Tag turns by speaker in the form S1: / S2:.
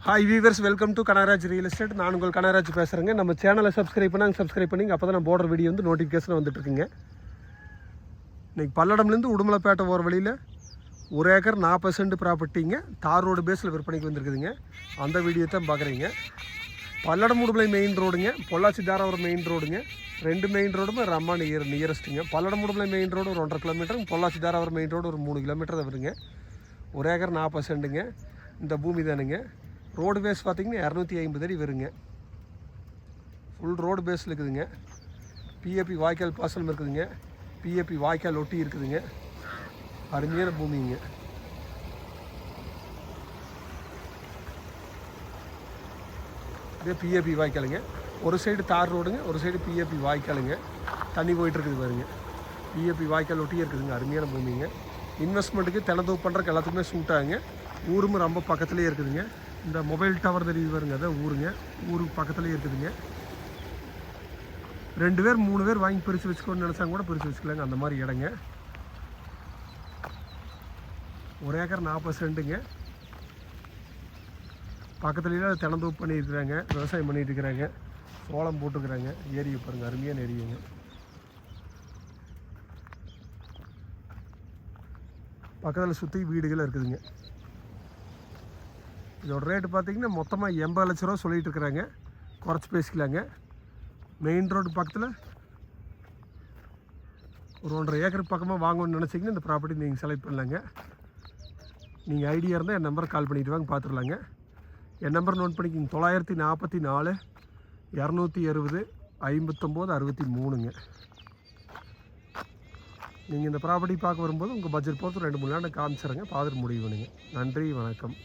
S1: Hi viewers, welcome to Kanagaraj real estate. நான் உங்கள் கனகராஜ் பேசுகிறேங்க. நம்ம சேனலை சப்ஸ்கிரைப் பண்ணிங்க. அப்போ தான் நான் போடுற வீடியோ வந்து நோட்டிஃபிகேஷன் வந்துட்டுருக்குங்க. இன்றைக்கி பல்லடம்லேருந்து உடுமலைப்பேட்டை போகிற வழியில் 1 ஏக்கர் 40 சென்ட் ப்ராப்பர்ட்டிங்க தார் ரோடு பேஸில் விற்பனைக்கு வந்துருக்குதுங்க. அந்த வீடியோ தான் பார்க்குறீங்க. பல்லடம் உடுமலை மெயின் ரோடுங்க, பொள்ளாச்சி தாராபுரம் மெயின் ரோடுங்க. 2 மெயின் ரோடுமே ரொம்ப நியரஸ்ட்டுங்க. பல்லடம் உடுமலை மெயின் ரோடு ஒரு 1.5 kilometre, Pollachi Dharapuram main road ஒரு 3 கிலோமீட்டர் தான் வருங்க. 1 ஏக்கர் 40 சென்ட்டுங்க. இந்த பூமி தானுங்க. ரோடு பேஸ் பார்த்திங்கன்னா 250 அடி வருங்க. ஃபுல் ரோடு பேஸில் இருக்குதுங்க. பிஏபி வாய்க்கால் பாசனம் இருக்குதுங்க. பிஏபி வாய்க்கால் ஒட்டி இருக்குதுங்க. அருமையான பூமிங்க. இதே பிஏபி வாய்க்காலுங்க. ஒரு சைடு தார் ரோடுங்க, ஒரு சைடு பிஏபி வாய்க்காலுங்க. தண்ணி போயிட்டுருக்குது பாருங்க. பிஏபி வாய்க்கால் ஒட்டியே இருக்குதுங்க. அருமையான பூமிங்க. இன்வெஸ்ட்மெண்ட்டுக்கு தினந்தோப்பு பண்ணுறக்கு எல்லாத்துக்குமே சூட் ஆகுங்க. ஊரும் ரொம்ப பக்கத்துலேயே இருக்குதுங்க. இந்த மொபைல் டவர் தெரியுது பாருங்க, அதான் ஊருங்க. ஊருக்கு பக்கத்துலேயே இருக்குதுங்க. 2 பேர் 3 பேர் வாங்கி பிரித்து வச்சுக்கோன்னு நினச்சாங்க கூட பிரித்து வச்சுக்கலாங்க. அந்த மாதிரி இடங்க. 1 ஏக்கர் 40 சென்ட்டுங்க. பக்கத்துலேயே தினந்தோப்பு பண்ணியிருக்கிறாங்க, விவசாயம் பண்ணிட்டு இருக்கிறாங்க, சோளம் போட்டுக்கிறாங்க. ஏரியை பாருங்கள், அருமையான ஏரியுங்க. பக்கத்தில் சுற்றி வீடுகள் இருக்குதுங்க. இதோட ரேட்டு பார்த்திங்கன்னா மொத்தமாக 80 லட்ச ரூபா சொல்லிகிட்டு இருக்கிறாங்க. குறைச்சி பேசிக்கலாங்க. மெயின் ரோடு பக்கத்தில் ஒரு 1.5 ஏக்கர் பக்கமாக வாங்கணும்னு நினச்சிங்கன்னா இந்த ப்ராப்பர்ட்டி நீங்கள் செலக்ட் பண்ணலாங்க. நீங்கள் ஐடியா இருந்தால் என் நம்பரை கால் பண்ணிவிட்டு வாங்க, பார்த்துடலாங்க. என் நம்பர் நோட் பண்ணிக்கிங்க. 944 260 59 63ங்க. நீங்கள் இந்த ப்ராப்பர்ட்டி பார்க்க வரும்போது உங்கள் பட்ஜெட் பொறுத்து 2-3 நாள் காமிச்சிடுங்க, பார்த்துட்டு முடிவு பண்ணுங்க. நன்றி, வணக்கம்.